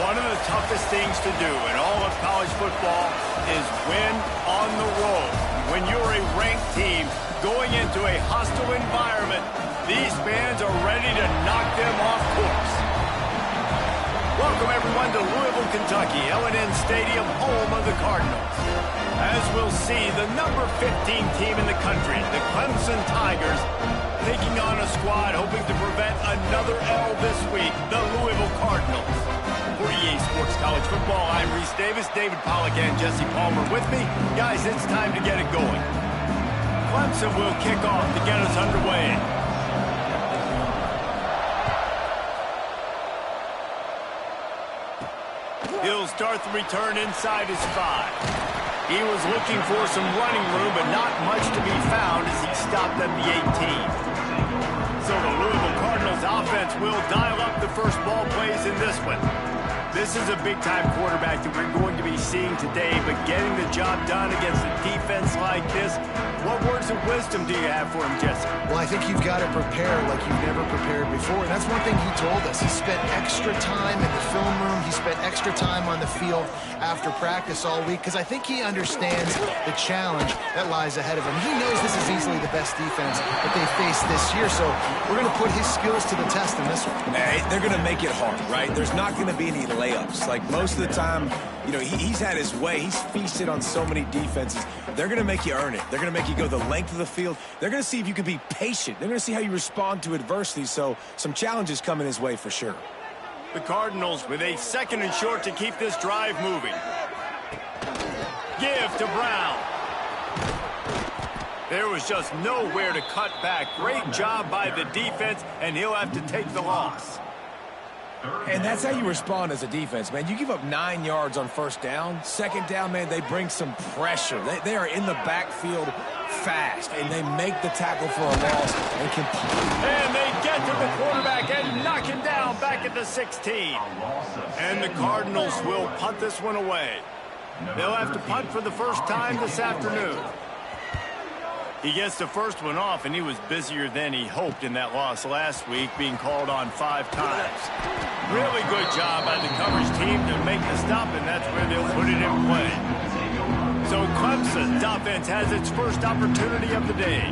One of the toughest things to do in all of college football is win on the road. When you're a ranked team going into a hostile environment, these fans are ready to knock them off course. Welcome, everyone, to Louisville, Kentucky, L&N Stadium, home of the Cardinals. As we'll see, the number 15 team in the country, the Clemson Tigers, taking on a squad hoping to prevent another L this week, the Louisville Cardinals. For EA Sports College Football, I'm Reese Davis, David Pollack, and Jesse Palmer with me. Guys, it's time to get it going. Clemson will kick off to get us underway. He'll start the return inside his 5. He was looking for some running room, but not much to be found as he stopped at the 18. So the Louisville Cardinals offense will dial up the first ball plays in this one. This is a big-time quarterback that we're going to be seeing today, but getting the job done against a defense like this, what words of wisdom do you have for him, Jesse? Well, I think you've got to prepare like you've never prepared before. And that's one thing he told us. He spent extra time in the film room. He spent extra time on the field after practice all week because I think he understands the challenge that lies ahead of him. He knows this is easily the best defense that they faced this year, so we're going to put his skills to the test in this one. Hey, they're going to make it hard, right? There's not going to be any layups. Like most of the time, you know, he's had his way. He's feasted on so many defenses. They're going to make you earn it. They're going to make you go the length of the field. They're going to see if you can be patient. They're going to see how you respond to adversity. So some challenges coming his way for sure. The Cardinals with a 2nd and short to keep this drive moving. Give to Brown. There was just nowhere to cut back. Great job by the defense, and he'll have to take the loss. And that's how you respond as a defense, man. You give up 9 yards on first down. 2nd down, man, they bring some pressure. They are in the backfield fast, and they make the tackle for a loss and complete. And they get to the quarterback and knock him down back at the 16. And the Cardinals will punt this one away. They'll have to punt for the first time this afternoon. He gets the first one off, and he was busier than he hoped in that loss last week, being called on 5 times. Really good job by the coverage team to make the stop, and that's where they'll put it in play. So Clemson's offense has its first opportunity of the day.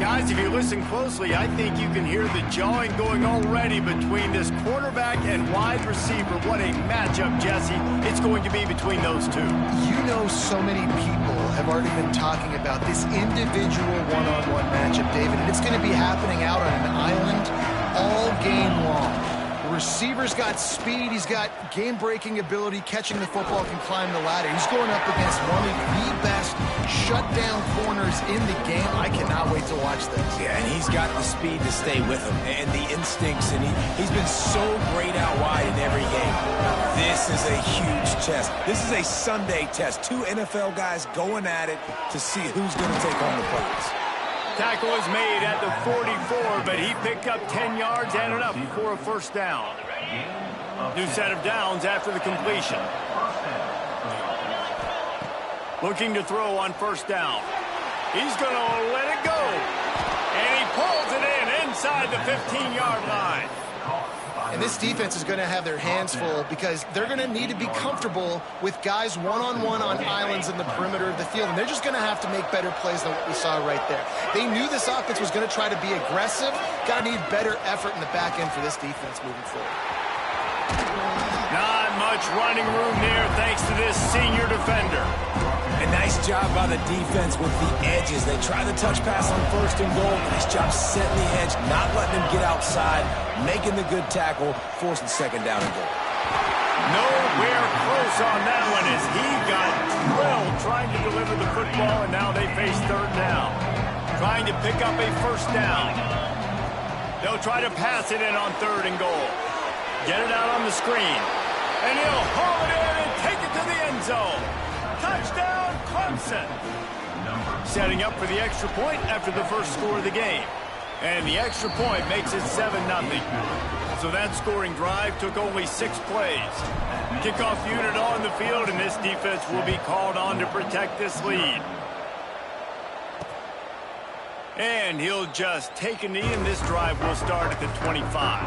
Guys, if you listen closely, I think you can hear the jawing going already between this quarterback and wide receiver. What a matchup, Jesse, it's going to be between those two. You know, so many people have already been talking about this individual one-on-one matchup, David, and it's going to be happening out on an island all game long. The receiver's got speed, he's got game-breaking ability, catching the football, can climb the ladder. He's going up against one of the best shutdown corners in the game. I cannot wait to watch this. Yeah, and he's got the speed to stay with him and the instincts, and he's been so great out wide in every game. This is a huge test. This is a Sunday test. 2 NFL guys going at it to see who's going to take on the prize. Tackle is made at the 44, but he picked up 10 yards and enough for a first down. New set of downs after the completion. Looking to throw on first down. He's going to let it go. And he pulls it in inside the 15-yard line. And this defense is going to have their hands full because they're going to need to be comfortable with guys one-on-one on islands in the perimeter of the field. And they're just going to have to make better plays than what we saw right there. They knew this offense was going to try to be aggressive. Got to need better effort in the back end for this defense moving forward. Not much running room there thanks to this senior defender. A nice job by the defense with the edges. They try the touch pass on 1st and goal. Nice job setting the edge, not letting him get outside, making the good tackle, forcing 2nd down and goal. Nowhere close on that one as he got drilled trying to deliver the football, and now they face 3rd down. Trying to pick up a first down. They'll try to pass it in on 3rd and goal. Get it out on the screen. And he'll haul it in and take it to the end zone. Touchdown, Clemson. Setting up for the extra point after the first score of the game. And the extra point makes it 7-0. So that scoring drive took only 6 plays. Kickoff unit on the field, and this defense will be called on to protect this lead. And he'll just take a knee, and this drive will start at the 25.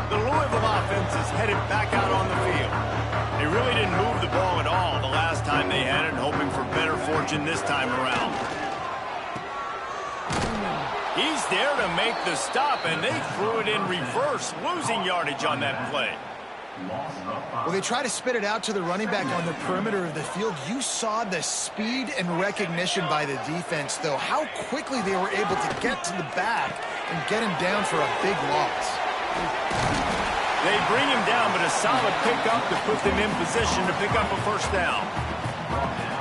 The Louisville hostile offense is headed back out on the field. They really didn't move the ball at all the last time they had it, hoping for better fortune this time around. He's there to make the stop, and they threw it in reverse, losing yardage on that play. Well, they try to spit it out to the running back on the perimeter of the field. You saw the speed and recognition by the defense, though, how quickly they were able to get to the back and get him down for a big loss. They bring him down, but a solid pickup to put them in position to pick up a first down.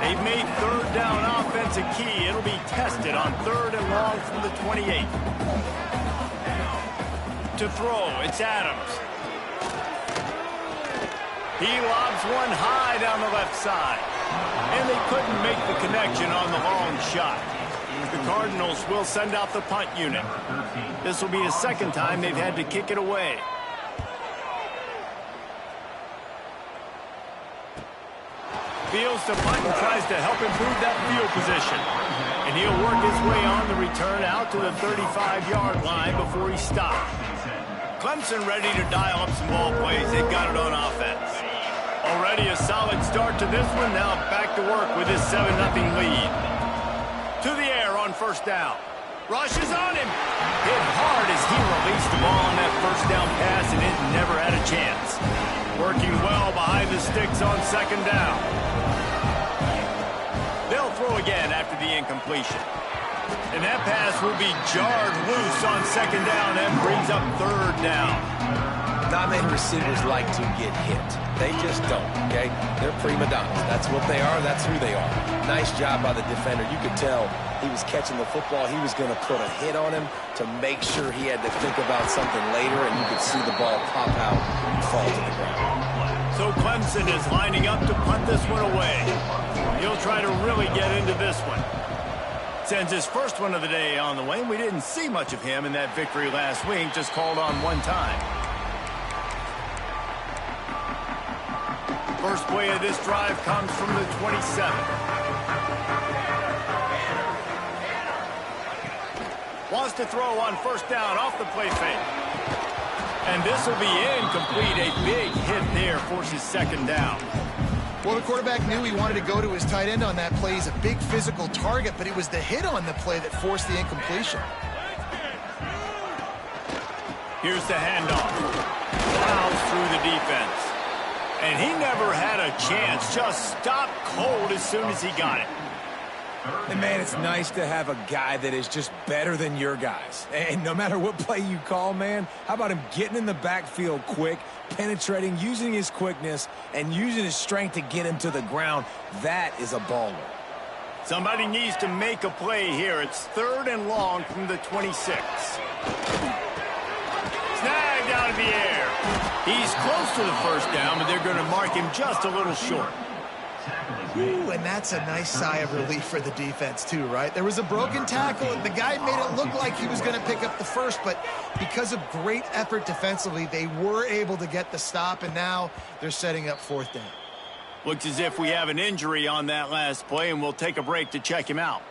They've made third down offense a key. It'll be tested on 3rd and long from the 28. To throw, it's Adams. He lobs one high down the left side. And they couldn't make the connection on the long shot. The Cardinals will send out the punt unit. This will be the second time they've had to kick it away. Fields to punt and tries to help improve that field position. And he'll work his way on the return out to the 35-yard line before he stops. Clemson ready to dial up some ball plays. They've got it on offense. Already a solid start to this one. Now back to work with his 7-0 lead. To the air on first down. Rush is on him. Hit hard as he released the ball on that first down pass, and it never had a chance. Working well behind the sticks on second down. They'll throw again after the incompletion. And that pass will be jarred loose on second down. That brings up third down. Not many receivers like to get hit. They just don't, okay? They're prima donnas. That's what they are. That's who they are. Nice job by the defender. You could tell he was catching the football. He was going to put a hit on him to make sure he had to think about something later, and you could see the ball pop out and fall to the ground. So Clemson is lining up to punt this one away. He'll try to really get into this one. Sends his first one of the day on the way. We didn't see much of him in that victory last week, just called on one time. First play of this drive comes from the 27. Wants to throw on first down off the play fake. And this will be incomplete. A big hit there forces second down. Well, the quarterback knew he wanted to go to his tight end on that play. He's a big physical target, but it was the hit on the play that forced the incompletion. Here's the handoff. Plows through the defense. And he never had a chance. Just stopped cold as soon as he got it. And, man, it's nice to have a guy that is just better than your guys. And no matter what play you call, man, how about him getting in the backfield quick, penetrating, using his quickness, and using his strength to get him to the ground? That is a baller. Somebody needs to make a play here. It's 3rd and long from the 26. Snagged out of the air. He's close to the first down, but they're going to mark him just a little short. Ooh, and that's a nice sigh of relief for the defense, too, right? There was a broken tackle, and the guy made it look like he was going to pick up the first, but because of great effort defensively, they were able to get the stop, and now they're setting up 4th down. Looks as if we have an injury on that last play, and we'll take a break to check him out.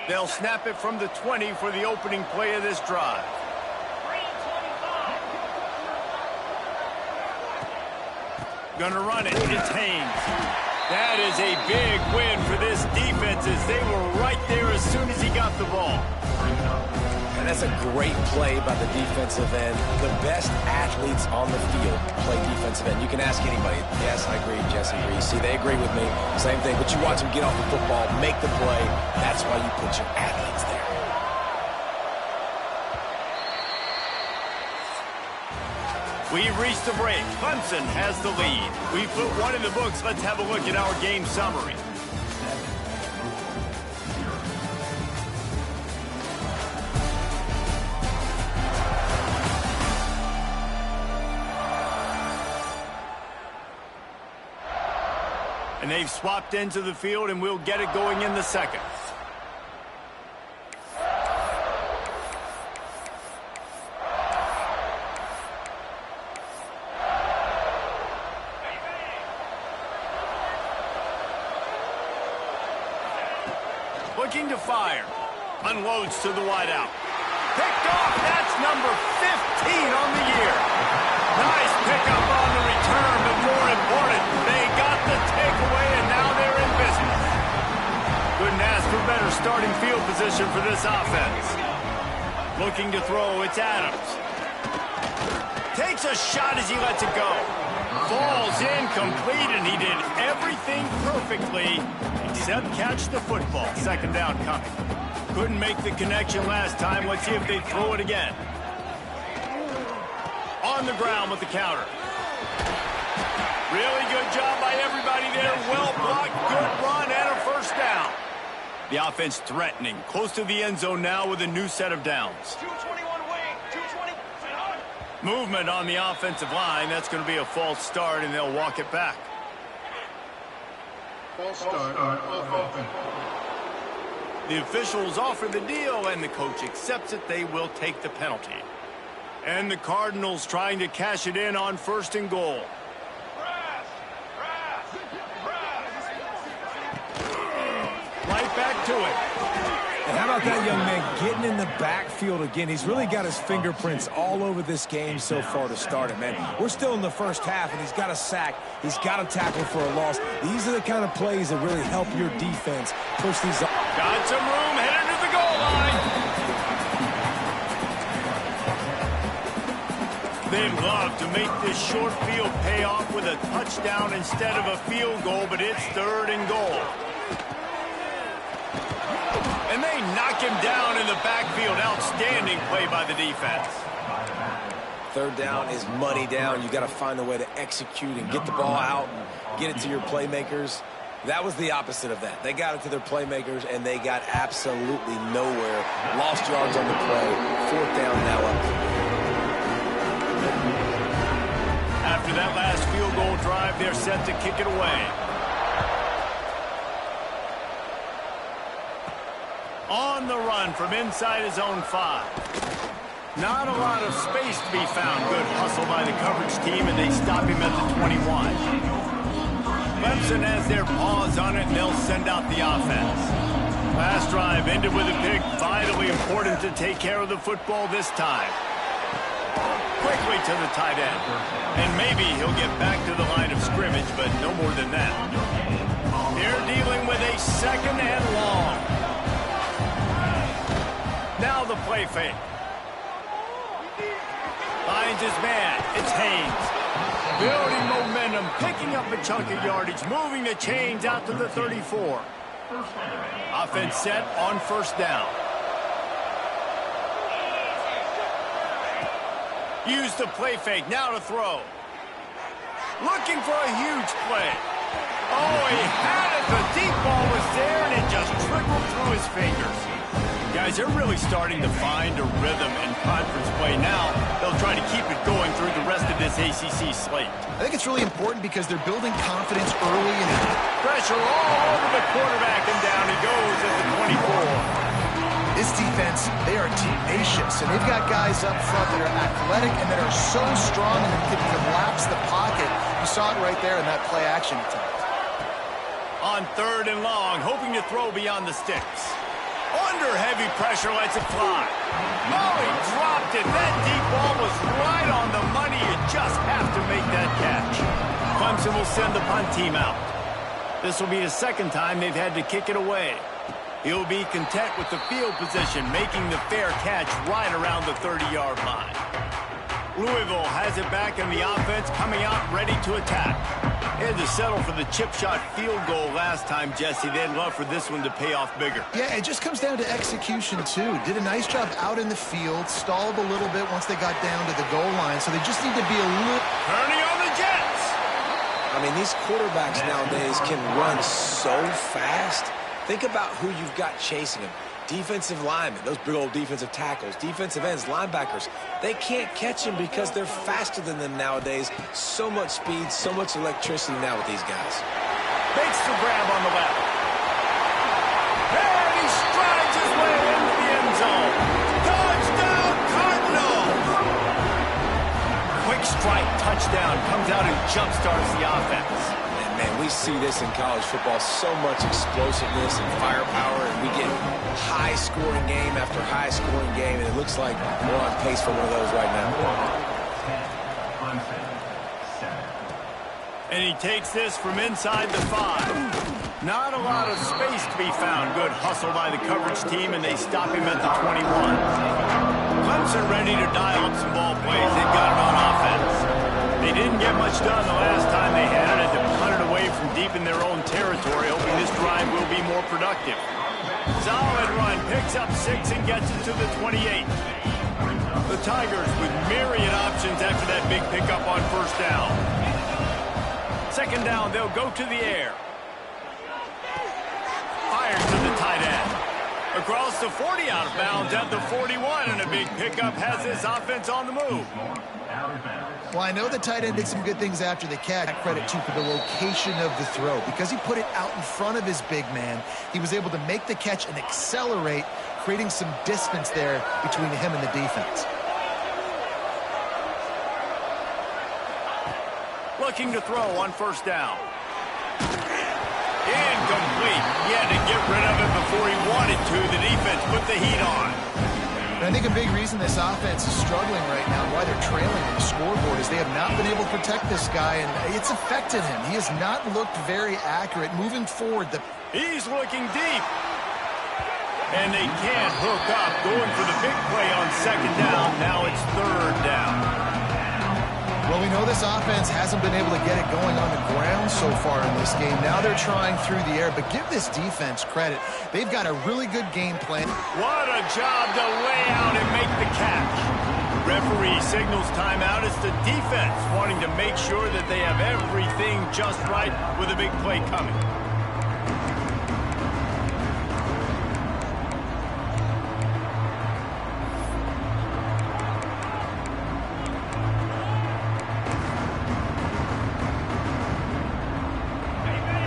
They'll snap it from the 20 for the opening play of this drive. Gonna run it. It's Haynes. That is a big win for this defense as they were right there as soon as he got the ball. And that's a great play by the defensive end. The best athletes on the field play defensive end. You can ask anybody. Yes, I agree. Jesse agrees. See, they agree with me. Same thing. But you watch them get off the football, make the play. That's why you put your athletes there. We've reached the break. Clemson has the lead. We put one in the books. Let's have a look at our game summary. And they've swapped into the field, and we'll get it going in the second. Looking to fire. Unloads to the wideout. picked off. That's number 15 on the year. Nice pickup on the return, but more important, they got the takeaway, and now they're in business. Couldn't ask for better starting field position for this offense. Looking to throw, it's Adams. Takes a shot as he lets it go. Falls incomplete, and he did everything perfectly except catch the football. Second down coming. Couldn't make the connection last time. Let's see if they throw it again. On the ground with the counter. Really good job by everybody there. Well blocked, good run, and a first down. The offense threatening. Close to the end zone now with a new set of downs. 221 wing, 220. Movement on the offensive line. That's going to be a false start, and they'll walk it back. False start. Offense. The officials offer the deal, and the coach accepts it. They will take the penalty. And the Cardinals trying to cash it in on 1st and goal. Right back to it. And how about that young man getting in the backfield again? He's really got his fingerprints all over this game so far to start it, man. We're still in the first half, and he's got a sack. He's got a tackle for a loss. These are the kind of plays that really help your defense push these up. Got some room, headed to the goal line. They'd love to make this short field pay off with a touchdown instead of a field goal, but it's 3rd and goal. And they knock him down in the backfield. Outstanding play by the defense. 3rd down is money down. You got to find a way to execute and get the ball out and get it to your playmakers. That was the opposite of that. They got it to their playmakers, and they got absolutely nowhere. Lost yards on the play. 4th down now up. After that last field goal drive, they're set to kick it away. On the run from inside his own 5. Not a lot of space to be found. Good hustle by the coverage team, and they stop him at the 21. Clemson has their paws on it, and they'll send out the offense. Last drive ended with a pick. Vitally important to take care of the football this time. Quickly to the tight end. And maybe he'll get back to the line of scrimmage, but no more than that. They're dealing with a 2nd and long. Now the play fake. Finds his man. It's Haynes. Building momentum, picking up a chunk of yardage, moving the chains out to the 34. Offense set on 1st down. Use the play fake, now to throw. Looking for a huge play. Oh, he had it. The deep ball was there, and it just trickled through his fingers. Guys, they're really starting to find a rhythm in conference play now. They'll try to keep it going through the rest of this ACC slate. I think it's really important because they're building confidence early in it. Pressure all over the quarterback, and down he goes at the 24. This defense, they are tenacious, and they've got guys up front that are athletic and that are so strong and that can collapse the pocket. You saw it right there in that play action attempt. On 3rd and long, hoping to throw beyond the sticks. Under heavy pressure, lets it fly. Oh, he dropped it. That deep ball was right on the money. You just have to make that catch. Clemson will send the punt team out. This will be the 2nd time they've had to kick it away. He'll be content with the field position, making the fair catch right around the 30-yard line. Louisville has it back in the offense, coming out ready to attack. They had to settle for the chip shot field goal last time, Jesse. They'd love for this one to pay off bigger. Yeah, it just comes down to execution, too. Did a nice job out in the field, stalled a little bit once they got down to the goal line, so they just need to be a little... Turning on the Jets! I mean, these quarterbacks nowadays can run so fast. Think about who you've got chasing them. Defensive linemen, those big old defensive tackles, defensive ends, linebackers. They can't catch them because they're faster than them nowadays. So much speed, so much electricity now with these guys. Makes the grab on the left. And he strides his way into the end zone. Touchdown, Cardinals! Quick strike touchdown comes out and jump-starts the offense. And Man, we see this in college football, so much explosiveness and firepower, and we get high-scoring game after high-scoring game, and it looks like we're on pace for one of those right now. And he takes this from inside the 5. Not a lot of space to be found. Good hustle by the coverage team, and they stop him at the 21. Clemson ready to dial up some ball plays. They've got it on offense. They didn't get much done the last time they had it. They punted away from deep in their own territory, hoping this drive will be more productive. Solid run, picks up 6 and gets it to the 28. The Tigers with myriad options after that big pickup on first down. Second down, they'll go to the air. Fires to the tight end. Across the 40, out of bounds at the 41, and a big pickup has this offense on the move. Well, I know the tight end did some good things after the catch. Credit too for the location of the throw. Because he put it out in front of his big man, he was able to make the catch and accelerate, creating some distance there between him and the defense. Looking to throw on first down. Incomplete. He had to get rid of it before he wanted to. The defense put the heat on. And I think a big reason this offense is struggling right now, why they're trailing on the scoreboard, is they have not been able to protect this guy, and it's affected him. He has not looked very accurate moving forward. He's looking deep. And they can't hook up. Going for the big play on second down. Now it's third down. Well, we know this offense hasn't been able to get it going on the ground so far in this game. Now they're trying through the air, but give this defense credit. They've got a really good game plan. What a job to lay out and make the catch. Referee signals timeout. It's the defense wanting to make sure that they have everything just right with a big play coming.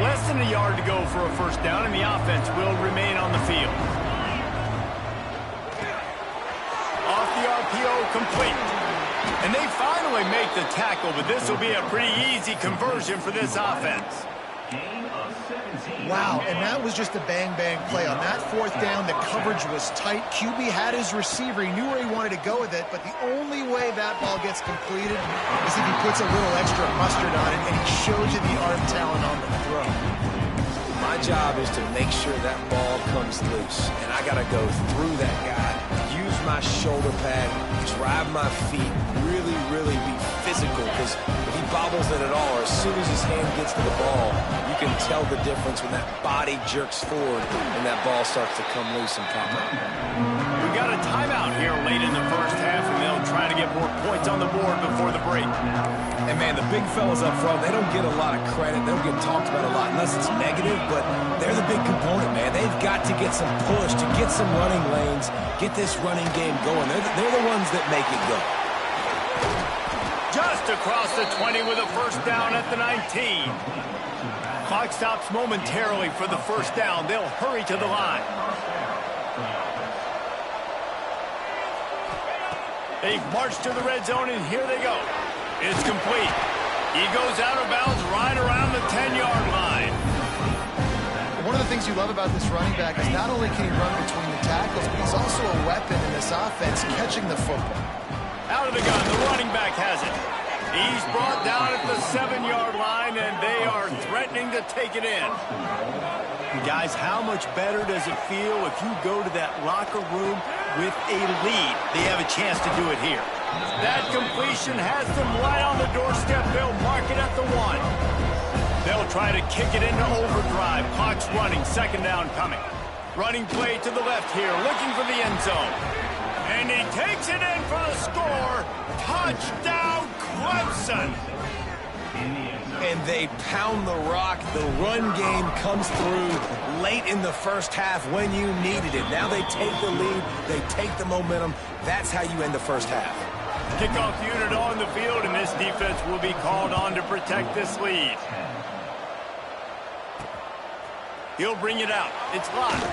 Less than a yard to go for a first down, and the offense will remain on the field. Off the RPO, complete. And they finally make the tackle, but this will be a pretty easy conversion for this offense. Wow, and that was just a bang-bang play. On that fourth down, the coverage was tight. QB had his receiver. He knew where he wanted to go with it, but the only way that ball gets completed is if he puts a little extra mustard on it, and he shows you the arm talent on the throw. My job is to make sure that ball comes loose, and I got to go through that guy, use my shoulder pad, drive my feet, really be physical, because if he bobbles it at all, or as soon as his hand gets to the ball, you can tell the difference when that body jerks forward and that ball starts to come loose and pop up. We got a timeout here late in the first half, and they'll try to get more points on the board before the break. And, man, the big fellas up front, they don't get a lot of credit. They don't get talked about a lot unless it's negative, but they're the big component, man. They've got to get some push, to get some running lanes, get this running game going. They're the ones that make it go. Just across the 20 with a first down at the 19. Clock stops momentarily for the first down. They'll hurry to the line. They march to the red zone, and here they go. It's complete. He goes out of bounds right around the 10-yard line. One of the things you love about this running back is not only can he run between the tackles, but he's also a weapon in this offense, catching the football. Out of the gun, the running back has it. He's brought down at the 7-yard line, and they are threatening to take it in. Guys, how much better does it feel if you go to that locker room with a lead? They have a chance to do it here. That completion has them right on the doorstep. They'll mark it at the 1. They'll try to kick it into overdrive. Clock's running, second down coming. Running play to the left here, looking for the end zone. And he takes it in for the score. Touchdown, Clemson. And they pound the rock. The run game comes through late in the first half when you needed it. Now they take the lead. They take the momentum. That's how you end the first half. Kickoff unit on the field, and this defense will be called on to protect this lead. He'll bring it out. It's locked.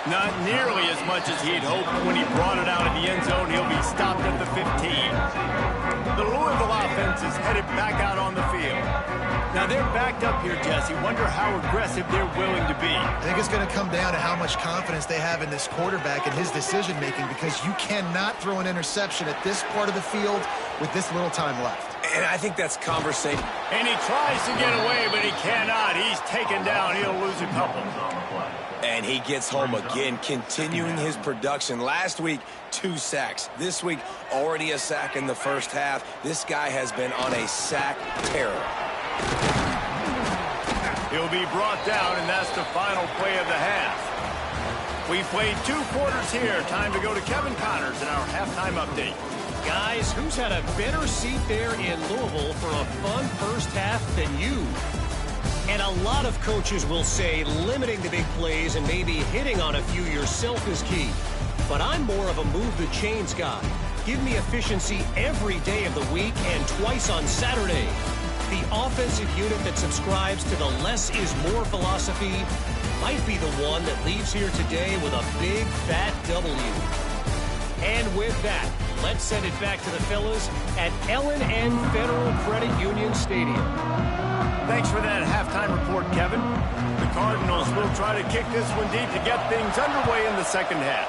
Not nearly as much as he'd hoped. When he brought it out of the end zone, he'll be stopped at the 15. The Louisville offense is headed back out on the field. Now they're backed up here, Jesse. Wonder how aggressive they're willing to be. I think it's going to come down to how much confidence they have in this quarterback and his decision-making, because you cannot throw an interception at this part of the field with this little time left. And I think that's conversation. And he tries to get away, but he cannot. He's taken down. He'll lose a couple. And he gets home again, continuing his production. Last week, 2 sacks. This week, already a sack in the first half. This guy has been on a sack terror. He'll be brought down, and that's the final play of the half. We've played 2 quarters here. Time to go to Kevin Connors in our halftime update. Guys, who's had a better seat there in Louisville for a fun first half than you? And a lot of coaches will say limiting the big plays and maybe hitting on a few yourself is key. But I'm more of a move the chains guy. Give me efficiency every day of the week and twice on Saturday. The offensive unit that subscribes to the less is more philosophy might be the one that leaves here today with a big fat W. And with that, let's send it back to the fellas at L&N Federal Credit Union Stadium. Thanks for that halftime report, Kevin. The Cardinals will try to kick this one deep to get things underway in the second half.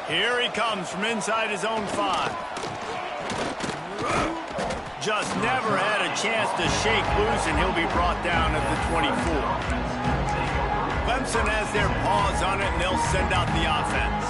Here he comes from inside his own 5. Just never had a chance to shake loose, and he'll be brought down at the 24. Clemson has their paws on it, and they'll send out the offense.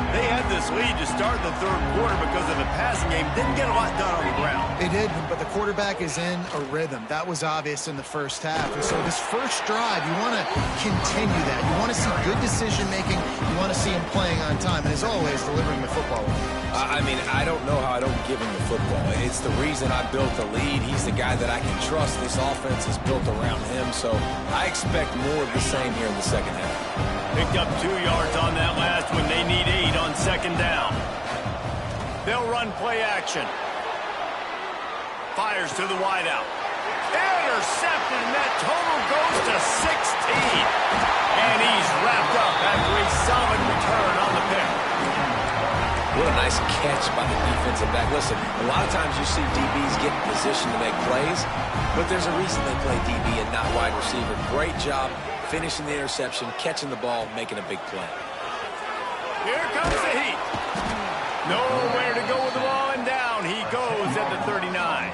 They had this lead to start the third quarter because of the passing game. Didn't get a lot done on the ground. They did, but the quarterback is in a rhythm. That was obvious in the first half. And so this first drive, you want to continue that. You want to see good decision-making. You want to see him playing on time. And as always, delivering the football. I mean, I don't know how I don't give him the football. It's the reason I built the lead. He's the guy that I can trust. This offense is built around him, so I expect more of the same here in the second half. Picked up 2 yards on that last one. They need 8 on second down. They'll run play action. Fires to the wideout. Intercepted, and that total goes to 16. And he's wrapped up after a solid return on the pick. What a nice catch by the defensive back. Listen, a lot of times you see DBs get in position to make plays, but there's a reason they play DB and not wide receiver. Great job finishing the interception, catching the ball, making a big play. Here comes the heat. Nowhere to go with the ball, and down he goes at the 39.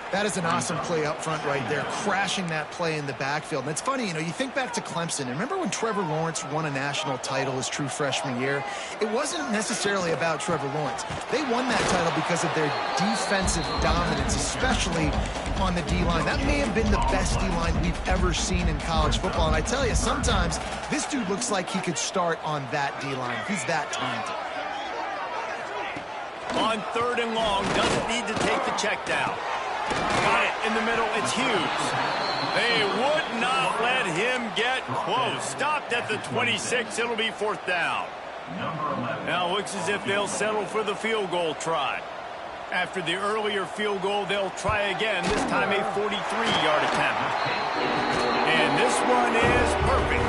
That is an awesome play up front right there, crashing that play in the backfield. And it's funny, you know, you think back to Clemson. And remember when Trevor Lawrence won a national title his true freshman year? It wasn't necessarily about Trevor Lawrence. They won that title because of their defensive dominance, especially on the D-line. That may have been the best D-line we've ever seen in college football. And I tell you, sometimes this dude looks like he could start on that D-line. He's that talented. On 3rd and long, doesn't need to take the check down. Got it in the middle, it's Hughes. They would not let him get close. Stopped at the 26, it'll be 4th down. Now looks as if they'll settle for the field goal try. After the earlier field goal, they'll try again, this time a 43-yard attempt. And this one is perfect.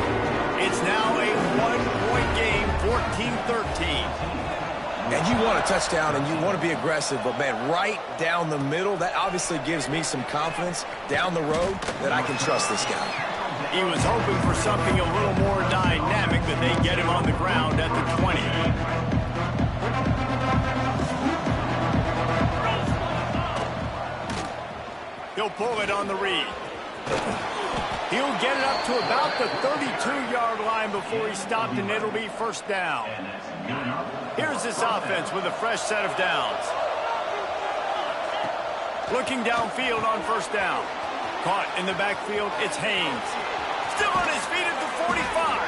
It's now a 1-point game, 14-13. And you want a touchdown and you want to be aggressive, but, man, right down the middle, that obviously gives me some confidence down the road that I can trust this guy. He was hoping for something a little more dynamic, but they get him on the ground at the 20. He'll pull it on the read. He'll get it up to about the 32-yard line before he's stopped, and it'll be 1st down. Here's this offense with a fresh set of downs. Looking downfield on 1st down. Caught in the backfield, it's Haynes. Still on his feet at the 45.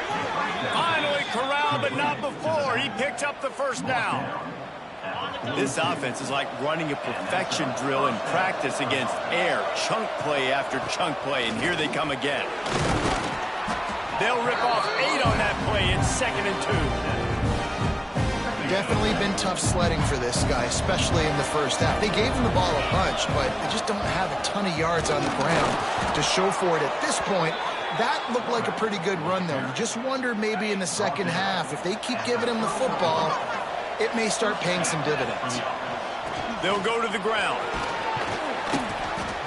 Finally corralled, but not before. He picks up the 1st down. This offense is like running a perfection drill in practice against air. Chunk play after chunk play, and here they come again. They'll rip off 8 on that play in 2nd and 2. Definitely been tough sledding for this guy, especially in the first half. They gave him the ball a bunch, but they just don't have a ton of yards on the ground to show for it at this point. that looked like a pretty good run, though. You just wonder maybe in the second half, if they keep giving him the football, it may start paying some dividends. They'll go to the ground.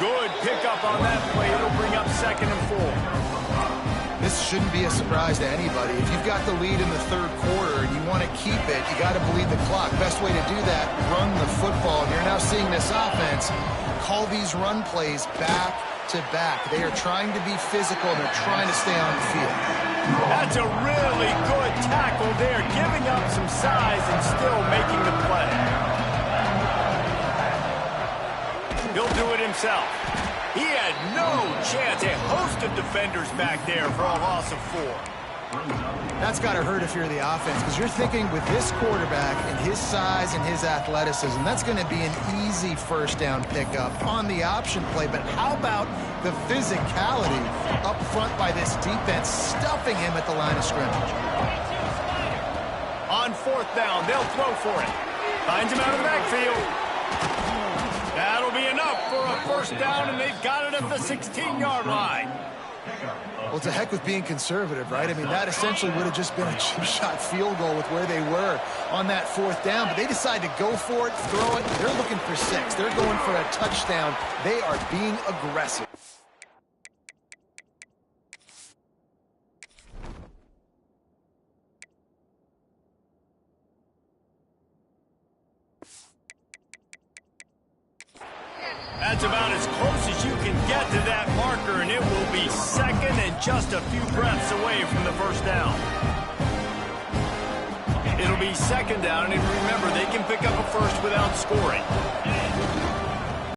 Good pickup on that play. It'll bring up 2nd and 4. This shouldn't be a surprise to anybody. If you've got the lead in the third quarter and you want to keep it, you got to bleed the clock. Best way to do that, run the football. And you're now seeing this offense call these run plays back to back. They are trying to be physical, and they're trying to stay on the field. That's a really good tackle there, giving up some size and still making the play. He'll do it himself. He had no chance. A host of defenders back there for a loss of 4. That's got to hurt if you're the offense, because you're thinking with this quarterback and his size and his athleticism, that's going to be an easy first down pickup on the option play. But how about the physicality up front by this defense, stuffing him at the line of scrimmage? On 4th down, they'll throw for it. Finds him out of the backfield. That'll be enough for a first down, and they've got it at the 16-yard line. Well, it's a heck with being conservative, right? I mean, that essentially would have just been a chip shot field goal with where they were on that 4th down. But they decide to go for it, throw it. They're looking for 6. They're going for a touchdown. They are being aggressive. That's about as close as you can get to that marker, and it will be 2nd and just a few breaths away from the first down. It'll be 2nd down, and remember, they can pick up a first without scoring.